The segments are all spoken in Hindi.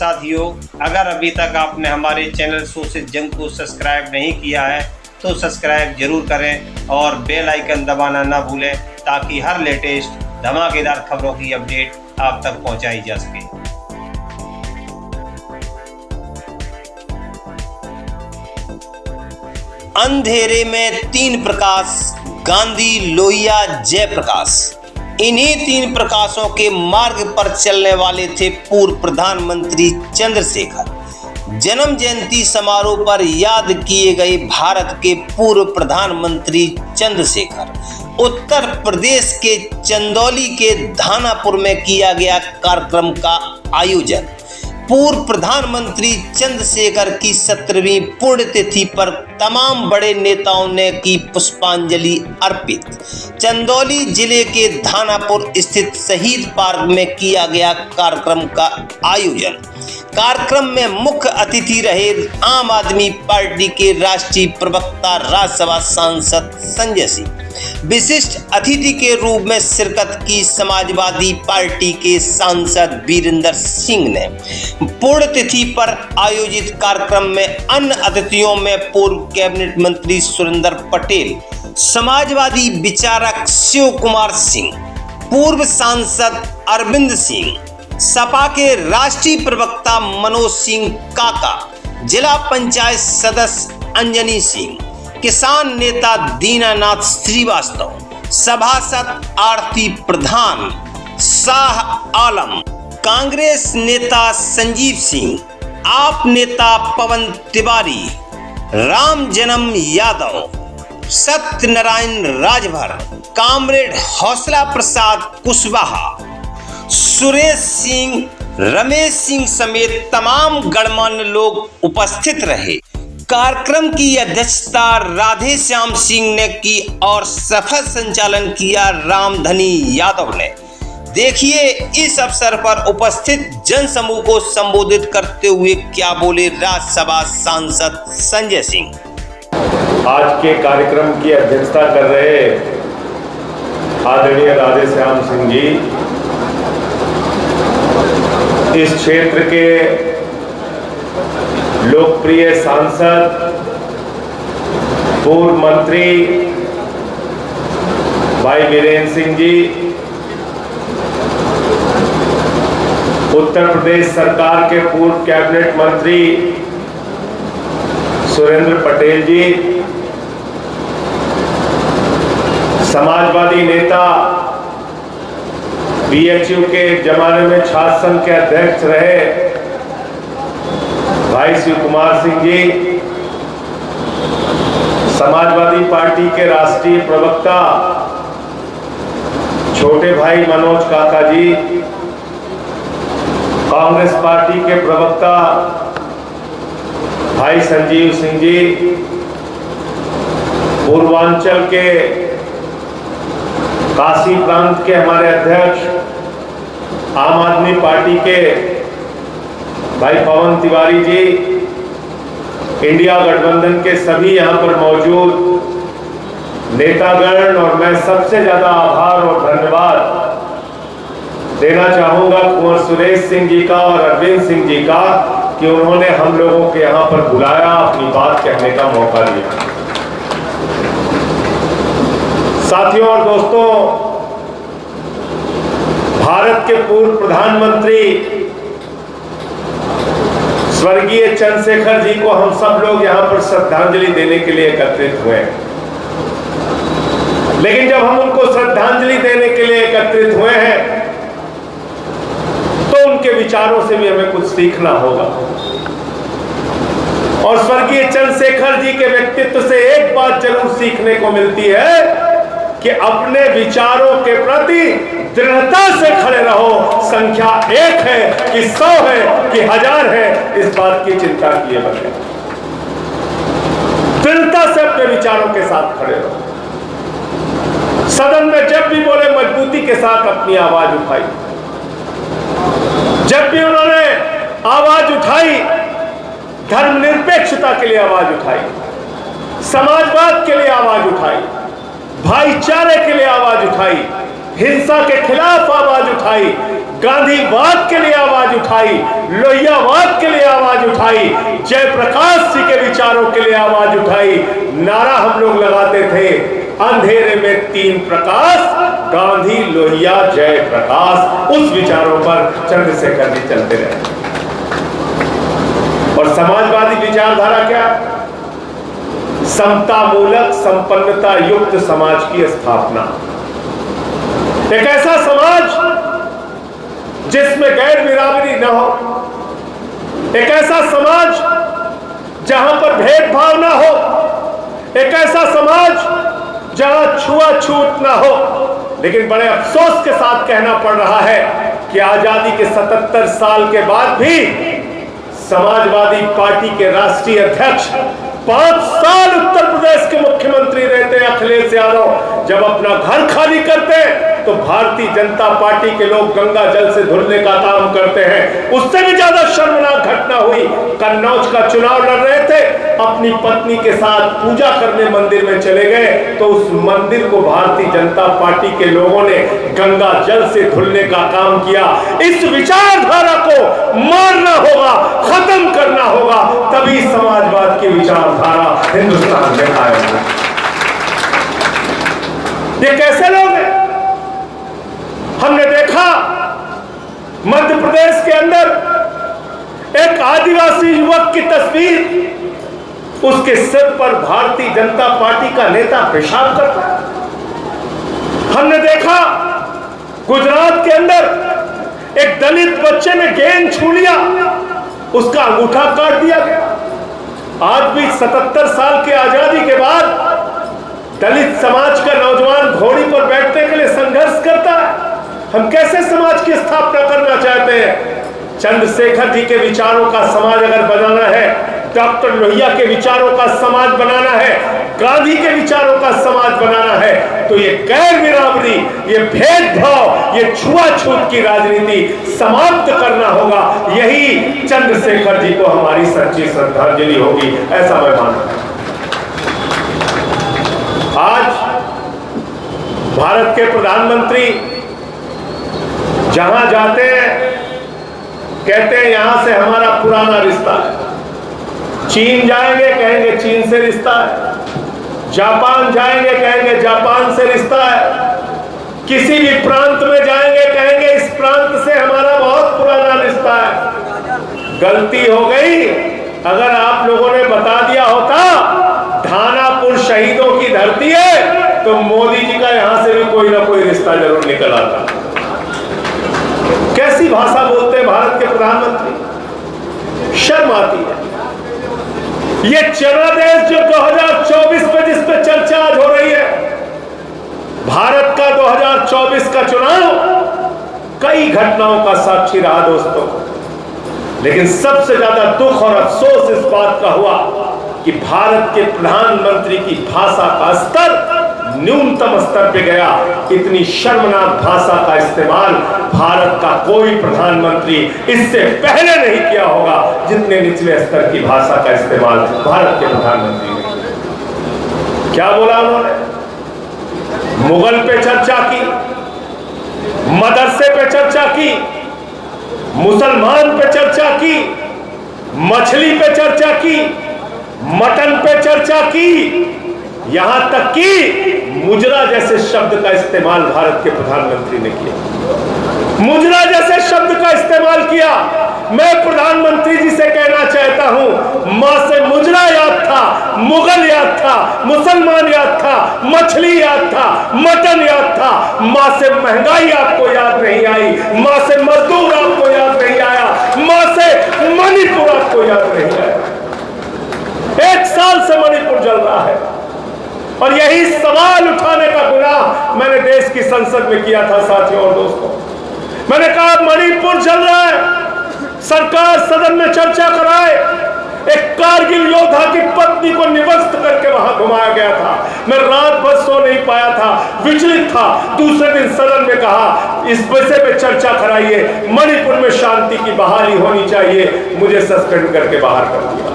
साथियों, अगर अभी तक आपने हमारे चैनल सोशल जंग को सब्सक्राइब नहीं किया है तो सब्सक्राइब जरूर करें और बेल आइकन दबाना ना भूलें ताकि हर लेटेस्ट धमाकेदार खबरों की अपडेट आप तक पहुंचाई जा सके। अंधेरे में तीन प्रकाश, गांधी, लोहिया, जयप्रकाश। इन्हीं तीन प्रकाशों के मार्ग पर चलने वाले थे पूर्व प्रधानमंत्री चंद्रशेखर। जन्म जयंती समारोह पर याद किए गए भारत के पूर्व प्रधानमंत्री चंद्रशेखर। उत्तर प्रदेश के चंदौली के धानापुर में किया गया कार्यक्रम का आयोजन। पूर्व प्रधानमंत्री चंद्रशेखर की 17वीं पुण्यतिथि पर तमाम बड़े नेताओं ने की पुष्पांजलि अर्पित। चंदौली जिले के धानापुर स्थित शहीद पार्क में किया गया कार्यक्रम का आयोजन। कार्यक्रम में मुख्य अतिथि रहे आम आदमी पार्टी के राष्ट्रीय प्रवक्ता राज्यसभा सांसद संजय सिंह। विशिष्ट अतिथि के रूप में शिरकत की समाजवादी पार्टी के सांसद वीरेंद्र सिंह ने। पुण्यतिथि पर आयोजित कार्यक्रम में अन्य अतिथियों में पूर्व कैबिनेट मंत्री सुरेंद्र पटेल, समाजवादी विचारक शिव कुमार सिंह, पूर्व सांसद अरविंद सिंह, सपा के राष्ट्रीय प्रवक्ता मनोज सिंह काका, जिला पंचायत सदस्य अंजनी सिंह, किसान नेता दीनानाथ श्रीवास्तव, सभासद आरती प्रधान, शाह आलम, कांग्रेस नेता संजीव सिंह, आप नेता पवन तिवारी, राम जन्म यादव, सत्यनारायण राजभर, कामरेड हौसला प्रसाद कुशवाहा, सुरेश सिंह, रमेश सिंह समेत तमाम गणमान्य लोग उपस्थित रहे। कार्यक्रम की अध्यक्षता राधे श्याम सिंह ने की और सफल संचालन किया रामधनी यादव ने। देखिए इस अवसर पर उपस्थित जनसमूह को संबोधित करते हुए क्या बोले राज्यसभा सांसद संजय सिंह। आज के कार्यक्रम की अध्यक्षता कर रहे आदरणीय राधे श्याम सिंह जी, इस क्षेत्र के लोकप्रिय सांसद, पूर्व मंत्री भाई वीरेंद्र सिंह जी, उत्तर प्रदेश सरकार के पूर्व कैबिनेट मंत्री सुरेंद्र पटेल जी, समाजवादी नेता, बीएचयू के जमाने में छात्र संघ के अध्यक्ष रहे भाई शिव कुमार सिंह जी, समाजवादी पार्टी के राष्ट्रीय प्रवक्ता छोटे भाई मनोज काका जी, कांग्रेस पार्टी के प्रवक्ता भाई संजीव सिंह जी, पूर्वांचल के काशी प्रांत के हमारे अध्यक्ष आम आदमी पार्टी के भाई पवन तिवारी जी, इंडिया गठबंधन के सभी यहाँ पर मौजूद नेतागण, और मैं सबसे ज्यादा आभार और धन्यवाद देना चाहूंगा कुंवर सुरेश सिंह जी का और अरविंद सिंह जी का कि उन्होंने हम लोगों के यहाँ पर बुलाया, अपनी बात कहने का मौका दिया। साथियों और दोस्तों, भारत के पूर्व प्रधानमंत्री स्वर्गीय चंद्रशेखर जी को हम सब लोग यहाँ पर श्रद्धांजलि देने के लिए एकत्रित हुए। लेकिन जब हम उनको श्रद्धांजलि देने के लिए एकत्रित हुए हैं तो उनके विचारों से भी हमें कुछ सीखना होगा। और स्वर्गीय चंद्रशेखर जी के व्यक्तित्व से एक बात जरूर सीखने को मिलती है कि अपने विचारों के प्रति दृढ़ता से खड़े रहो। संख्या 1 है कि 100 है कि 1000 है, इस बात की चिंता किए बगैर दृढ़ता से अपने विचारों के साथ खड़े रहो। सदन में जब भी बोले मजबूती के साथ अपनी आवाज उठाई। जब भी उन्होंने आवाज उठाई, धर्मनिरपेक्षता के लिए आवाज उठाई, समाजवाद के लिए आवाज उठाई, भाईचारे के लिए आवाज उठाई, हिंसा के खिलाफ आवाज उठाई, गांधीवाद के लिए आवाज उठाई, लोहियावाद के लिए आवाज उठाई, जयप्रकाश जी के विचारों के लिए आवाज उठाई। नारा हम लोग लगाते थे, अंधेरे में तीन प्रकाश, गांधी, लोहिया, जयप्रकाश। उस विचारों पर चंद्रशेखर जी चलते रहे। और समाजवादी विचारधारा क्या? समतामूलक, संपन्नता युक्त समाज की स्थापना। एक ऐसा समाज जिसमें गैर बिरादरी न हो, एक ऐसा समाज जहां पर भेदभाव ना हो, एक ऐसा समाज जहां छुआछूत ना हो। लेकिन बड़े अफसोस के साथ कहना पड़ रहा है कि आजादी के 77 साल के बाद भी समाजवादी पार्टी के राष्ट्रीय अध्यक्ष 5 साल उत्तर प्रदेश के मुख्यमंत्री रहते हैं अखिलेश यादव। जब अपना घर खाली करते हैं तो भारतीय जनता पार्टी के लोग गंगा जल से धुलने का काम करते हैं। उससे भी ज्यादा शर्मनाक घटना हुई, कन्नौज का चुनाव लड़ रहे थे, अपनी पत्नी के साथ पूजा करने मंदिर में चले गए तो उस मंदिर को भारतीय जनता पार्टी के लोगों ने गंगा जल से धुलने का काम किया। इस विचारधारा को मारना होगा, खत्म करना होगा, तभी समाजवाद की विचारधारा हिंदुस्तान में आएगी। ये कैसे लोग हैं? हमने देखा मध्य प्रदेश के अंदर एक आदिवासी युवक की तस्वीर, उसके सिर पर भारतीय जनता पार्टी का नेता पेशाब करता है। हमने देखा गुजरात के अंदर एक दलित बच्चे ने गेंद छू लिया, उसका अंगूठा काट दिया गया। आज भी 77 साल की आजादी के बाद दलित समाज का नौजवान घोड़ी पर बैठने के लिए संघर्ष करता है। हम कैसे समाज की स्थापना करना चाहते हैं? चंद्रशेखर जी के विचारों का समाज अगर बनाना है, डॉक्टर लोहिया के विचारों का समाज बनाना है, गांधी के विचारों का समाज बनाना है, तो ये गैर बिरादरी, ये भेदभाव, ये छुआछूत की राजनीति समाप्त करना होगा। यही चंद्रशेखर जी को हमारी सच्ची श्रद्धांजलि होगी, ऐसा मैं मानता हूं। आज भारत के प्रधानमंत्री जहां जाते हैं कहते हैं यहां से हमारा पुराना रिश्ता है। चीन जाएंगे कहेंगे चीन से रिश्ता है। जापान जाएंगे कहेंगे जापान से रिश्ता है। किसी भी प्रांत में जाएंगे कहेंगे इस प्रांत से हमारा बहुत पुराना रिश्ता है। गलती हो गई, अगर आप लोगों ने बता दिया होता धानापुर शहीदों की धरती है तो मोदी जी का यहां से भी कोई ना कोई रिश्ता जरूर निकल आता। कैसी भाषा बोलते हैं भारत के प्रधानमंत्री, शर्म आती है। ये जनादेश जो 2024 पे जिस पे चर्चा आज हो रही है, भारत का 2024 का चुनाव कई घटनाओं का साक्षी रहा दोस्तों। लेकिन सबसे ज्यादा दुख और अफसोस इस बात का हुआ कि भारत के प्रधानमंत्री की भाषा का स्तर न्यूनतम स्तर पे गया। इतनी शर्मनाक भाषा का इस्तेमाल भारत का कोई प्रधानमंत्री इससे पहले नहीं किया होगा जितने निचले स्तर की भाषा का इस्तेमाल भारत के प्रधानमंत्री ने। क्या बोला उन्होंने? मुगल पे चर्चा की, मदरसे पे चर्चा की, मुसलमान पे चर्चा की, मछली पे चर्चा की, मटन पे चर्चा की, यहां तक कि मुजरा जैसे शब्द का इस्तेमाल भारत के प्रधानमंत्री ने किया। मुजरा जैसे शब्द का इस्तेमाल किया। मैं प्रधानमंत्री जी से कहना चाहता हूं, मां से मुजरा याद था, मुगल याद था, मुसलमान याद था, मछली याद था, मटन याद था। मां से महंगाई आपको याद नहीं आई, मां से मजदूर आपको याद नहीं आया, मां से मणिपुर आपको याद नहीं आया। 1 साल से मणिपुर जल रहा है और यही सवाल उठाने का गुनाह मैंने देश की संसद में किया था साथियों और दोस्तों। मैंने कहा मणिपुर चल रहा है, सरकार सदन में चर्चा कराए। एक कारगिल योद्धा की पत्नी को निवस्त करके वहां घुमाया गया था। मैं रात भर सो नहीं पाया था, विचलित था। दूसरे दिन सदन में कहा इस विषय पे चर्चा कराइए, मणिपुर में शांति की बहाली होनी चाहिए। मुझे सस्पेंड करके बाहर कर दिया।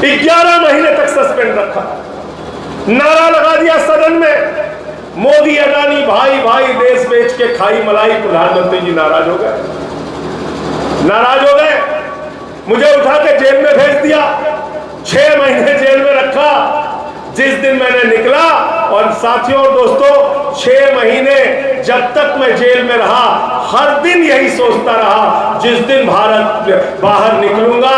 11 महीने तक सस्पेंड रखा, नारा लगा दिया सदन में मोदी अडानी भाई भाई देश बेच के खाई मलाई। प्रधानमंत्री जी नाराज हो गए, नाराज हो गए, मुझे उठा के जेल में भेज दिया, 6 महीने जेल में रखा। जिस दिन मैंने निकला, और साथियों और दोस्तों 6 महीने जब तक मैं जेल में रहा, हर दिन यही सोचता रहा, जिस दिन भारत बाहर निकलूंगा,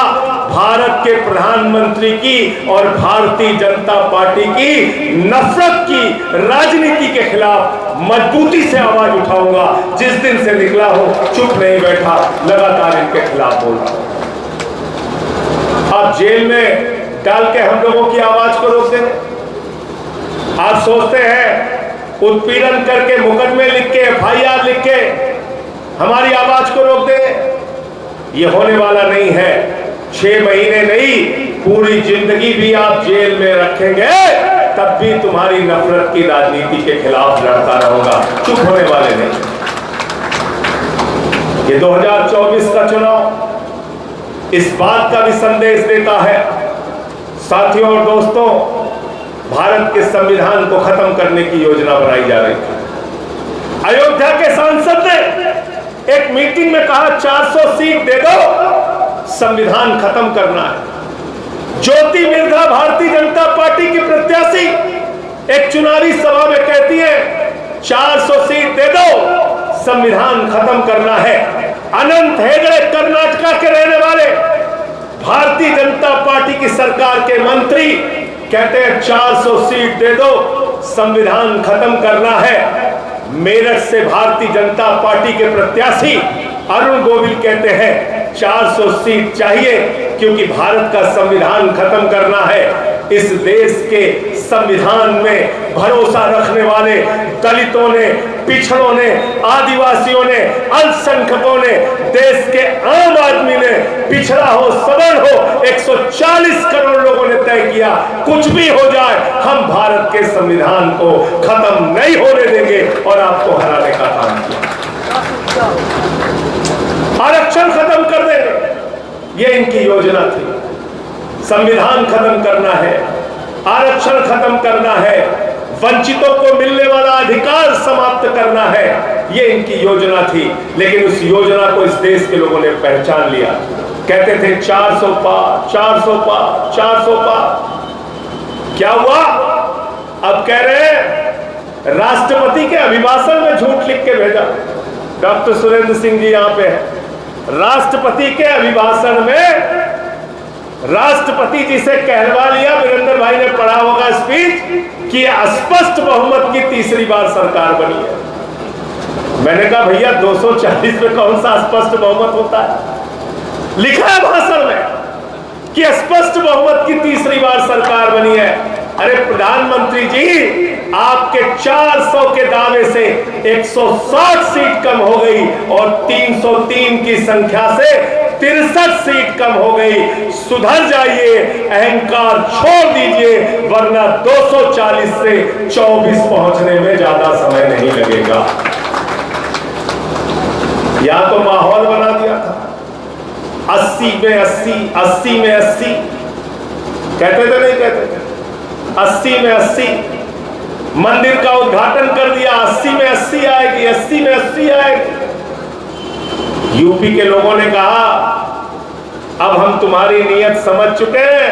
भारत के प्रधानमंत्री की और भारतीय जनता पार्टी की नफरत की राजनीति के खिलाफ मजबूती से आवाज उठाऊंगा। जिस दिन से निकला हूं, चुप नहीं बैठा, लगातार इनके खिलाफ बोल रहा हूं। आप जेल में डाल के हम लोगों की आवाज को रोक देंगे? आप सोचते हैं उत्पीड़न करके, मुकदमे लिख के, FIR लिख के हमारी आवाज को रोक देंगे? ये होने वाला नहीं है। 6 महीने नहीं, पूरी जिंदगी भी आप जेल में रखेंगे, तब भी तुम्हारी नफरत की राजनीति के खिलाफ लड़ता रहूंगा, चुप होने वाले नहीं। ये 2024 का चुनाव इस बात का भी संदेश देता है, साथियों और दोस्तों, भारत के संविधान को खत्म करने की योजना बनाई जा रही थी। अयोध्या के सांसद ने एक मीटिंग में कहा 400 सीट दे दो, संविधान खत्म करना है। ज्योति मिर्धा भारतीय जनता पार्टी की प्रत्याशी एक चुनावी सभा में कहती है 400 सीट दे दो, संविधान खत्म करना है। अनंत हेगड़े कर्नाटका के रहने वाले भारतीय जनता पार्टी की सरकार के मंत्री कहते हैं 400 सीट दे दो, संविधान खत्म करना है। मेरठ से भारतीय जनता पार्टी के प्रत्याशी अरुण गोविल कहते हैं 400 सीट चाहिए, क्योंकि भारत का संविधान खत्म करना है। इस देश के संविधान में भरोसा रखने वाले दलितों ने, पिछड़ों ने, आदिवासियों ने, अल्पसंख्यकों ने, देश के आम आदमी ने, पिछड़ा हो सवर्ण हो, 140 करोड़ लोगों ने तय किया, कुछ भी हो जाए हम भारत के संविधान को खत्म नहीं होने देंगे और आपको हराने का काम किया। आरक्षण खत्म कर देंगे, ये इनकी योजना थी। संविधान खत्म करना है, आरक्षण खत्म करना है, वंचितों को मिलने वाला अधिकार समाप्त करना है, ये इनकी योजना थी। लेकिन उस योजना को इस देश के लोगों ने पहचान लिया। कहते थे 400 पार, 400 पार, 400 पार। क्या हुआ? अब कह रहे हैं राष्ट्रपति के अभिभाषण में झूठ लिख के भेजा। डॉक्टर सुरेंद्र सिंह जी यहां पे है। राष्ट्रपति के अभिभाषण में राष्ट्रपति जी से कहलवा लिया, वीरेंद्र भाई ने पढ़ा होगा स्पीच, कि स्पष्ट बहुमत की तीसरी बार सरकार बनी है। मैंने कहा भैया 240 में कौन सा स्पष्ट बहुमत होता है? लिखा है भाषण में कि स्पष्ट बहुमत की तीसरी बार सरकार बनी है। अरे प्रधानमंत्री जी, आपके 400 के दावे से 160 सीट कम हो गई और 303 की संख्या से 63 सीट कम हो गई। सुधर जाइए, अहंकार छोड़ दीजिए, वरना 240 से 24 पहुंचने में ज्यादा समय नहीं लगेगा। या तो माहौल बना दिया था 80 में 80, 80 में 80 कहते थे, नहीं कहते थे? 80 में 80 मंदिर का उद्घाटन कर दिया, 80 में 80 आएगी, 80 में 80 आएगी। यूपी के लोगों ने कहा अब हम तुम्हारी नीयत समझ चुके हैं।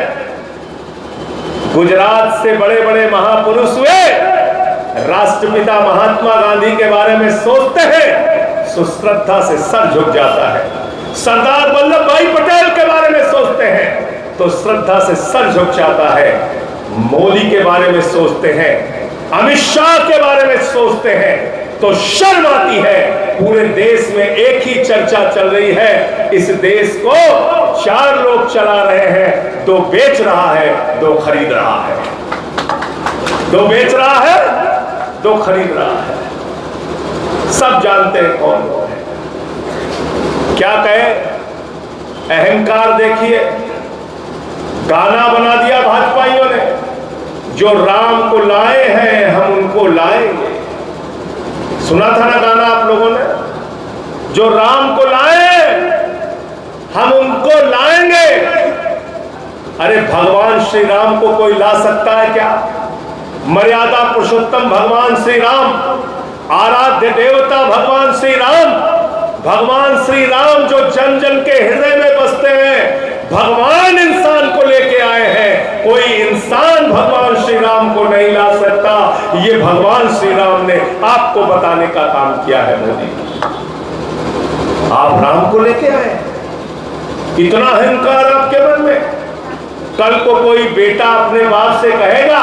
गुजरात से बड़े बड़े महापुरुष हुए, राष्ट्रपिता महात्मा गांधी के बारे में सोचते हैं, सुश्रद्धा से सर झुक जाता है। सरदार वल्लभ भाई पटेल के बारे में सोचते हैं तो श्रद्धा से सर झुक जाता है। मोदी के बारे में सोचते हैं, अमित शाह के बारे में सोचते हैं तो शर्म आती है। पूरे देश में एक ही चर्चा चल रही है, इस देश को 4 लोग चला रहे हैं, 2 बेच रहा है, 2 खरीद रहा है। 2 बेच रहा है, 2 खरीद रहा है। सब जानते हैं कौन लोग हैं। क्या कहे? अहंकार देखिए, गाना बना दिया भाजपाइयों ने, जो राम को लाए हैं हम उनको लाएंगे। सुना था ना गाना आप लोगों ने? जो राम को लाए हम उनको लाएंगे। अरे भगवान श्री राम को कोई ला सकता है क्या? मर्यादा पुरुषोत्तम भगवान श्री राम, आराध्य देवता भगवान श्री राम, भगवान श्री राम जो जन जन के हृदय में बसते हैं, भगवान इंसान को लेके आए हैं। कोई इंसान भगवान श्री राम को नहीं ला सकता। ये भगवान श्री राम ने आपको बताने का काम किया है। मोदी, आप राम को लेके आए, इतना अहंकार आपके मन में। कल को कोई बेटा अपने बाप से कहेगा,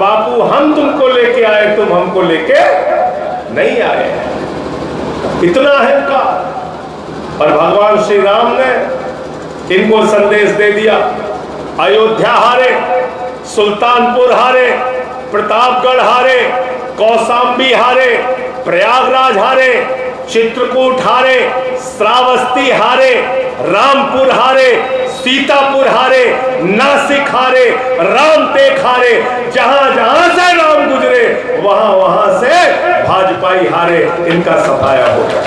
बापू हम तुमको लेके आए, तुम हमको लेके नहीं आए। इतना अहंकार। और भगवान श्री राम ने इनको संदेश दे दिया। अयोध्या हारे, सुल्तानपुर हारे, प्रतापगढ़ हारे, कौशाम्बी हारे, प्रयागराज हारे, चित्रकूट हारे, श्रावस्ती हारे, रामपुर हारे, सीतापुर हारे, नासिक हारे, रामटेक हारे। जहां जहां से राम गुजरे वहां वहां से भाजपाई हारे। इनका सफाया हो गया।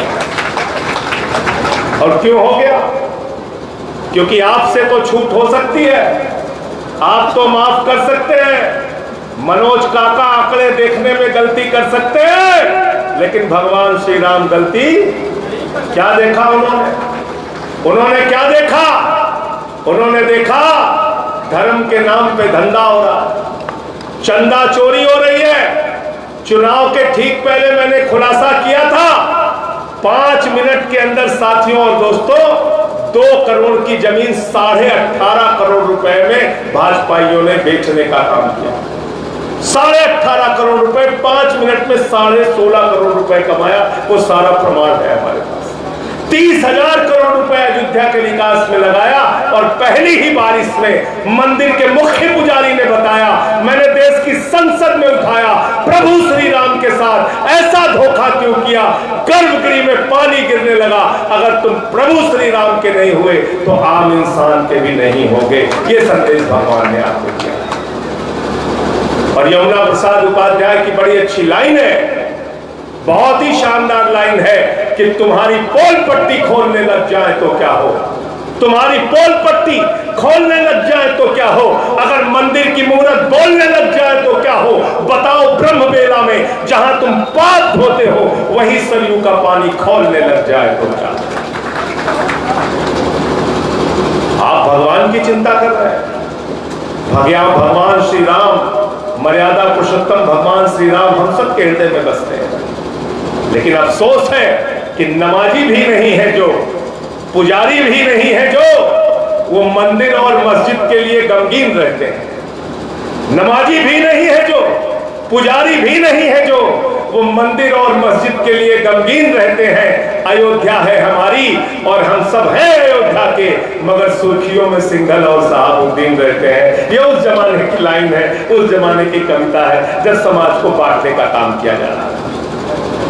और क्यों हो गया? क्योंकि आपसे तो छूट हो सकती है, आप तो माफ कर सकते हैं। मनोज काका आंकड़े देखने में गलती कर सकते हैं, लेकिन भगवान श्री राम गलती क्या देखा उन्होंने क्या देखा? उन्होंने देखा धर्म के नाम पे धंधा हो रहा, चंदा चोरी हो रही है। चुनाव के ठीक पहले मैंने खुलासा किया था, 5 मिनट के अंदर साथियों और दोस्तों 2 करोड़ की जमीन 18.5 करोड़ रुपए में भाजपाइयों ने बेचने का काम किया। 18.5 करोड़ रुपए 5 मिनट में 16.5 करोड़ रुपए कमाया। वो सारा प्रमाण है हमारे पास। 30,000 करोड़ रुपए अयोध्या के विकास में लगाया। और पहली ही बारिश में मंदिर के मुख्य पुजारी ने बताया, मैंने देश की संसद में उठाया, प्रभु श्री राम के साथ ऐसा धोखा क्यों किया? गर्भगृह में पानी गिरने लगा। अगर तुम प्रभु श्री राम के नहीं हुए तो आम इंसान के भी नहीं होंगे। ये संदेश भगवान ने आपको दिया। और यमुना प्रसाद उपाध्याय की बड़ी अच्छी लाइन है, बहुत ही शानदार लाइन है कि तुम्हारी पोल पट्टी खोलने लग जाए तो क्या हो? तुम्हारी पोल पट्टी खोलने लग जाए तो क्या हो? अगर मंदिर की मूर्त बोलने लग जाए तो क्या हो? बताओ, ब्रह्म बेला में जहां तुम पाप धोते हो वही सरयू का पानी खोलने लग जाए तो क्या? आप भगवान की चिंता कर रहे हैं। भगवान श्री राम, मर्यादा पुरुषोत्तम भगवान श्री राम हम सबके हृदय में बसते हैं। लेकिन अफसोस है कि नमाजी भी नहीं है जो, पुजारी भी नहीं है जो, वो मंदिर और मस्जिद के लिए गमगीन रहते हैं। नमाजी भी नहीं है जो, पुजारी भी नहीं है जो, वो मंदिर और मस्जिद के लिए गमगीन रहते हैं। अयोध्या है हमारी और हम सब हैं अयोध्या के, मगर सुर्खियों में सिंघल और साहबुद्दीन रहते हैं। ये उस जमाने की लाइन है, उस जमाने की कविता है जब समाज को बांटने का काम किया जा रहा है।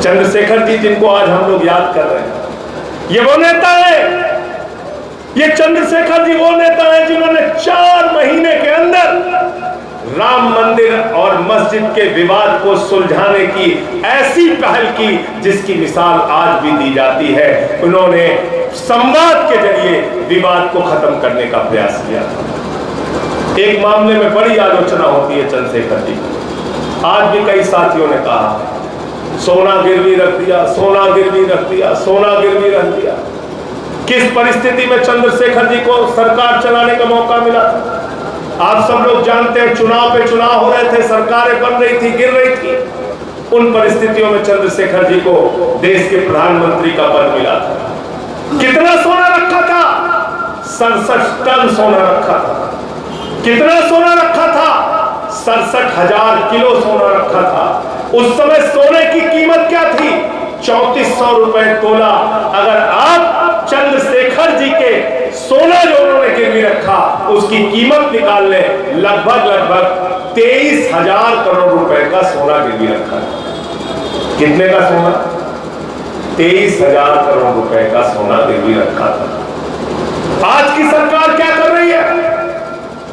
चंद्रशेखर जी, जिनको आज हम लोग याद कर रहे हैं, ये वो नेता है, ये चंद्रशेखर जी वो नेता है जिन्होंने 4 महीने के अंदर राम मंदिर और मस्जिद के विवाद को सुलझाने की ऐसी पहल की जिसकी मिसाल आज भी दी जाती है। उन्होंने संवाद के जरिए विवाद को खत्म करने का प्रयास किया था। एक मामले में बड़ी आलोचना होती है चंद्रशेखर जी। आज भी कई साथियों ने कहा सोना गिरवी रख दिया, सोना गिरवी रख दिया, सोना गिरवी रख दिया। किस परिस्थिति में चंद्रशेखर जी को सरकार चलाने का मौका मिला? आप सब लोग जानते हैं, चुनाव पे चुनाव हो रहे थे, सरकारें बन रही थी, गिर रही थी। उन परिस्थितियों में चंद्रशेखर जी को देश के प्रधानमंत्री का पद मिला था। कितना सोना रखा था? 67 टन सोना रखा था। कितना सोना रखा था? 67,000 किलो सोना रखा था। उस समय सोने की कीमत क्या थी? 3400 रुपए तोला। अगर आप चंद्रशेखर जी के सोना जो उन्होंने गिरवी रखा उसकी कीमत निकाल ले, लगभग 23,000 करोड़ रुपए का सोना गिरवी रखा। कितने का सोना? 23,000 करोड़ रुपए का सोना गिरवी रखा था। आज की सरकार क्या कर रही है?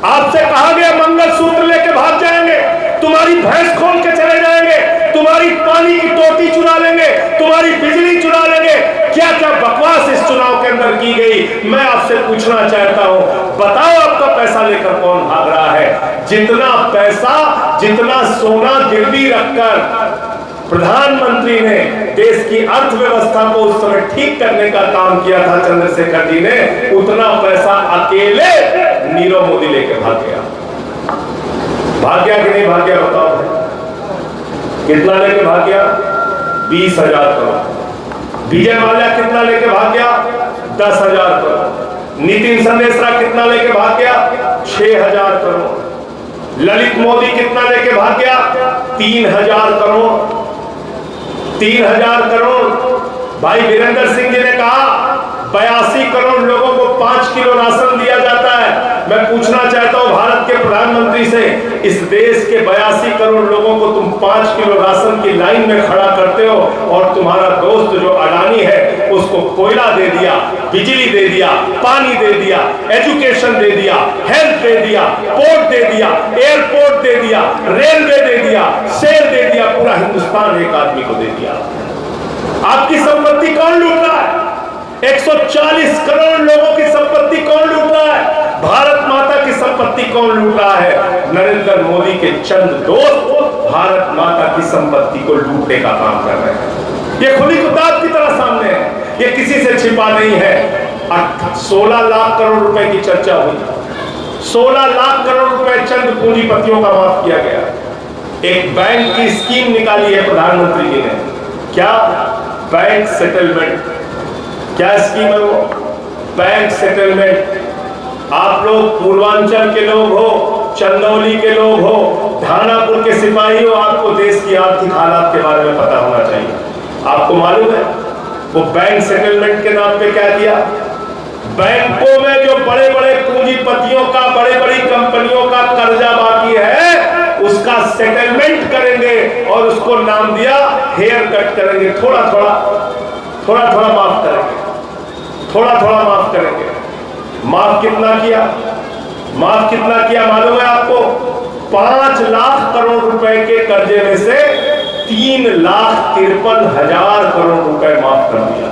आपसे कहा गया मंगलसूत्र लेके भाग जाएंगे, तुम्हारी भैंस खोल के चले जाएंगे, तुम्हारी पानी की टोटी चुरा लेंगे, तुम्हारी बिजली चुरा लेंगे, क्या क्या बकवास इस चुनाव के अंदर की गई। मैं आपसे पूछना चाहता हूं, बताओ आपका पैसा लेकर कौन भाग रहा है? जितना पैसा, जितना सोना गिरवी रखकर प्रधानमंत्री ने देश की अर्थव्यवस्था को उस समय ठीक करने का काम किया था चंद्रशेखर जी ने, उतना पैसा अकेले नीरव मोदी लेके भाग गया। भाग गया कि नहीं भाग गया बताओ? कितना लेके भाग गया? 20,000 करोड़। विजय माल्या कितना लेके भाग गया? 10,000 करोड़। नितिन संदेशरा कितना लेके भाग गया? 6,000 करोड़। ललित मोदी कितना लेके भाग गया? 3,000 करोड़। 3,000 करोड़। भाई वीरेंद्र सिंह जी ने कहा 82 करोड़ लोगों को 5 किलो राशन दिया जाता है। मैं पूछना चाहता हूं भारत के प्रधानमंत्री से, इस देश के 82 करोड़ लोगों को तुम 5 किलो राशन की लाइन में खड़ा करते हो, और तुम्हारा दोस्त जो अडानी है उसको कोयला दे दिया, बिजली दे दिया, पानी दे दिया, एजुकेशन दे दिया, हेल्थ दे दिया, पोर्ट दे दिया, एयरपोर्ट दे दिया, रेलवे दे दिया, शेल दे दिया, पूरा हिंदुस्तान एक आदमी को दे दिया। आपकी संपत्ति कौन लूट रहा है? 140 करोड़ लोगों की संपत्ति कौन लूट रहा है? भारत माता की संपत्ति कौन लूट रहा है? नरेंद्र मोदी के चंद दोस्त भारत माता की संपत्ति को लूटने का काम कर रहे हैं। ये खुली किताब की तरह सामने है, ये किसी से छिपा नहीं है। 16 लाख करोड़ रुपए की चर्चा हुई। 16 लाख करोड़ रुपए चंद पूंजीपतियों का माफ किया गया। एक बैंक की स्कीम निकाली है प्रधानमंत्री जी ने, क्या? Bank settlement. क्या स्कीम है वो? Bank settlement. आप लोग पूर्वांचल के लोग हो, चंदौली के लोग हो, धानापुर के सिपाही हो, आपको देश की आर्थिक हालात के बारे में पता होना चाहिए। आपको मालूम है वो बैंक सेटलमेंट के नाम पे क्या किया? बैंकों में जो बड़े बड़े पूंजीपतियों का, बड़े बड़ी कंपनियों का कर्जा बाकी है, उसका सेटलमेंट करेंगे और उसको नाम दिया हेयर कट करेंगे। थोड़ा थोड़ा माफ करेंगे, थोड़ा थोड़ा माफ करेंगे। माफ कितना किया? माफ कितना किया मालूम है आपको? 5 लाख करोड़ रुपए के कर्जे में से 3,53,000 करोड़ रुपए माफ कर दिया।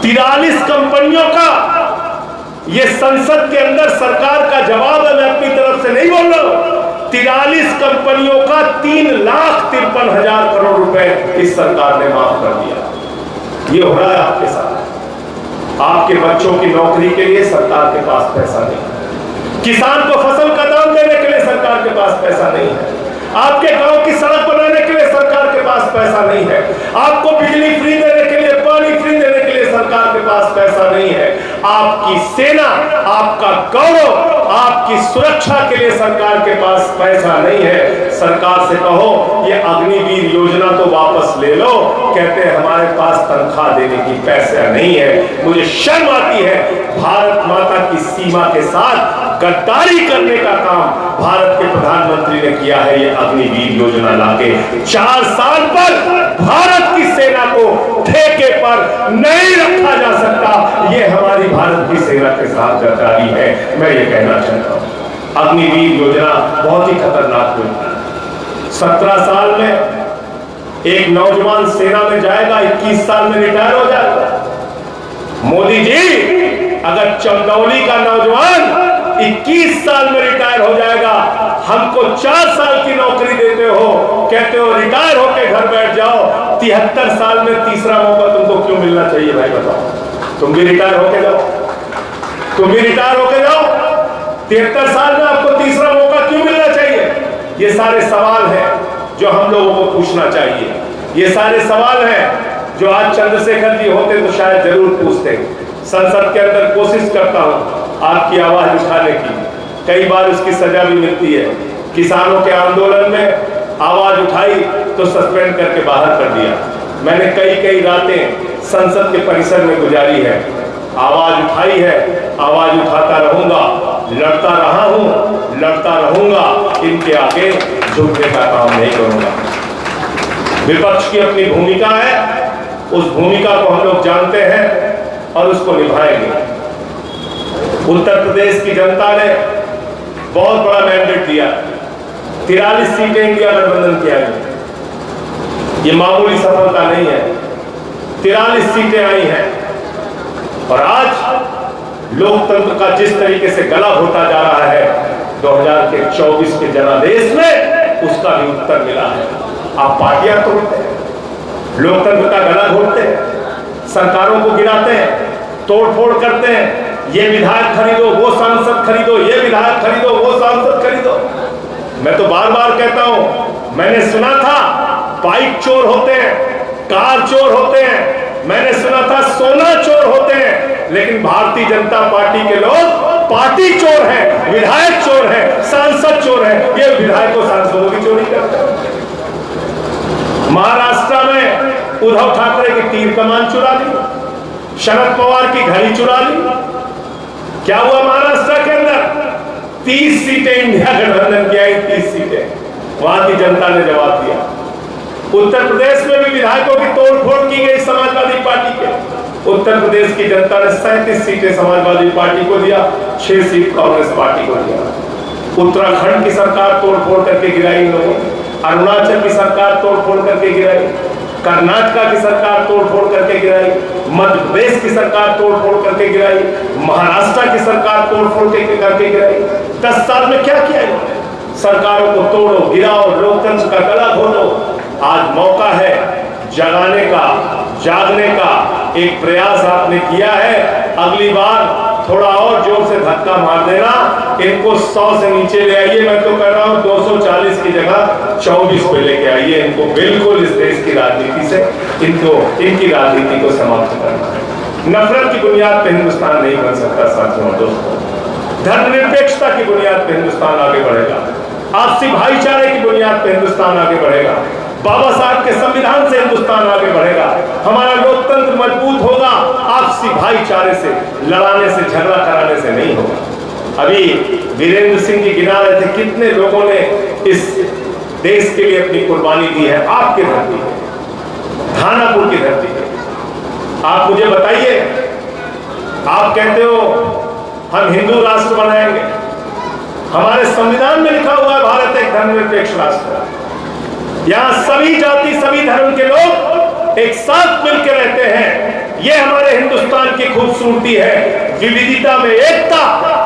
43 कंपनियों का, ये संसद के अंदर सरकार का जवाब है, मैं अपनी तरफ से नहीं बोल रहा हूं। 43 कंपनियों का 3,53,000 करोड़ रुपए इस सरकार ने माफ कर दिया। ये हो रहा है आपके साथ। आपके बच्चों की नौकरी के लिए सरकार के पास पैसा नहीं है। किसान को फसल का दाम देने के लिए सरकार के पास पैसा नहीं है। आपके गांव की सड़क बनाने के लिए सरकार के पास पैसा नहीं है। आपको बिजली फ्री देने के लिए, पानी फ्री देने के लिए सरकार के पास पैसा नहीं है। आपकी सेना, आपका गौरव, आपकी सुरक्षा के लिए सरकार के पास पैसा नहीं है। सरकार से कहो ये अग्निवीर योजना तो वापस ले लो, कहते हैं हमारे पास तनख्वाह देने की पैसा नहीं है। मुझे शर्म आती है, भारत माता की सीमा के साथ गद्दारी करने का काम भारत के प्रधानमंत्री ने किया है। ये अग्निवीर योजना लाके 4 साल पर भारत की सेना को ठेके पर नहीं रखा जा सकता। ये हमारी भारत की सेना के साथ गद्दारी है। मैं ये कहना चाहता हूं, अग्निवीर योजना बहुत ही खतरनाक योजना है। 17 साल में एक नौजवान सेना में जाएगा, 21 साल में रिटायर हो जाएगा। मोदी जी, अगर चंदौली का नौजवान 21 साल में रिटायर हो जाएगा, हमको 4 साल की नौकरी देते हो, कहते हो रिटायर होके घर बैठ जाओ। 73 साल में तीसरा मौका तुमको क्यों मिलना चाहिए भाई बताओ? तुम भी रिटायर होके जाओ, तुम भी रिटायर होके जाओ। 73 साल में आपको तीसरा मौका क्यों मिलना चाहिए? ये सारे सवाल हैं जो हम लोगों को पूछना चाहिए। ये सारे सवाल हैं जो आज चंद्रशेखर जी होते तो शायद जरूर पूछते। संसद के अंदर कोशिश करता हूं आपकी आवाज उठाने की, कई बार उसकी सजा भी मिलती है। किसानों के आंदोलन में आवाज उठाई तो सस्पेंड करके बाहर कर दिया। मैंने कई रातें संसद के परिसर में गुजारी है, आवाज उठाई है, आवाज उठाता रहूंगा, लड़ता रहा हूं, लड़ता रहूंगा, इनके आगे झुकने का काम नहीं करूंगा। विपक्ष की अपनी भूमिका है, उस भूमिका को हम लोग जानते हैं और उसको निभाएंगे। उत्तर प्रदेश की जनता ने बहुत बड़ा मैंडेट दिया, 43 सीटें इंडिया गठबंधन की आई। ये मामूली सफलता नहीं है। 43 सीटें आई हैं और आज लोकतंत्र का जिस तरीके से गला घोटा जा रहा है 2024 के जनादेश में, उसका भी उत्तर मिला है। आप पार्टियां तोड़ते हैं, लोकतंत्र का गला घोटते हैं, सरकारों को गिराते हैं, तोड़फोड़ करते हैं, ये विधायक खरीदो, वो सांसद खरीदो, ये विधायक खरीदो, वो सांसद खरीदो। मैं तो बार बार कहता हूं, मैंने सुना था बाइक चोर होते हैं, कार चोर होते हैं, मैंने सुना था सोना चोर होते हैं, लेकिन भारतीय जनता पार्टी के लोग पार्टी चोर हैं, विधायक चोर हैं, सांसद चोर हैं। ये विधायकों सांसदों की चोरी करते हैं। महाराष्ट्र में उद्धव ठाकरे की तीर कमान चुरा ली, शरद पवार की घड़ी चुरा ली। क्या हुआ महाराष्ट्र के अंदर? 30 सीटें इंडिया गठबंधन की आई, 30 सीटें वहां की जनता ने जवाब दिया। उत्तर प्रदेश में भी विधायकों की तोड़फोड़ की गई समाजवादी पार्टी के। उत्तर प्रदेश की जनता ने 37 सीटें समाजवादी पार्टी को दिया, 6 सीट कांग्रेस पार्टी को दिया। उत्तराखंड की सरकार तोड़फोड़ करके गिराई इन लोगों ने, अरुणाचल की सरकार तोड़फोड़ करके गिराई, कर्नाटक की सरकार तोड़फोड़ करके गिराई, मध्य प्रदेश की सरकार तोड़फोड़ करके गिराई, महाराष्ट्र की सरकार तोड़फोड़ करके गिराई। 10 साल में क्या किया इन्होंने? सरकारों को तोड़ो, गिराओ, लोकतंत्र का गला घोटो। आज मौका है जगाने का, जागने का। एक प्रयास आपने किया है, अगली बार थोड़ा और जोर से धक्का मार देना, इनको 100 से नीचे ले आइए। मैं तो कह रहा हूं 240 की जगह 24 पे लेके आइए। इनको बिल्कुल इस देश की राजनीति से इनकी राजनीति को समाप्त करना है। नफरत की बुनियाद पे हिंदुस्तान नहीं बन सकता साथियों और दोस्तों। धर्मनिरपेक्षता की बुनियाद पे हिंदुस्तान आगे बढ़ेगा, आपसी भाईचारे की बुनियाद पे हिंदुस्तान आगे बढ़ेगा, बाबा साहब के संविधान से हिंदुस्तान आगे बढ़ेगा, हमारा लोकतंत्र मजबूत होगा, आपसी भाईचारे से, लड़ाने से, झगड़ा कराने से नहीं होगा। अभी वीरेंद्र सिंह जी गिना रहे थे कितने लोगों ने इस देश के लिए अपनी कुर्बानी दी है। आपकी धरती है, थानापुर की धरती है। आप मुझे बताइए, आप कहते हो हम हिंदू राष्ट्र बनाएंगे, हमारे संविधान में लिखा हुआ है भारत एक धर्मनिरपेक्ष राष्ट्र है। यहां सभी जाति, सभी धर्म के लोग एक साथ मिलकर रहते हैं। ये हमारे हिंदुस्तान की खूबसूरती है। विविधता में एकता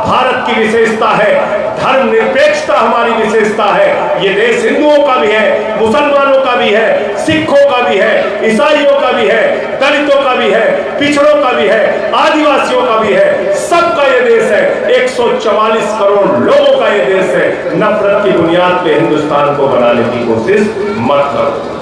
भारत की विशेषता है, धर्मनिरपेक्षता हमारी विशेषता है। ये देश हिंदुओं का भी है, मुसलमानों का भी है, सिखों का भी है, ईसाइयों का भी है, दलितों का भी है, पिछड़ों का भी है, आदिवासियों का भी है। सबका ये देश है। 144 करोड़ लोगों का ये देश है। नफरत की बुनियाद पे हिंदुस्तान को बनाने की कोशिश मत करो।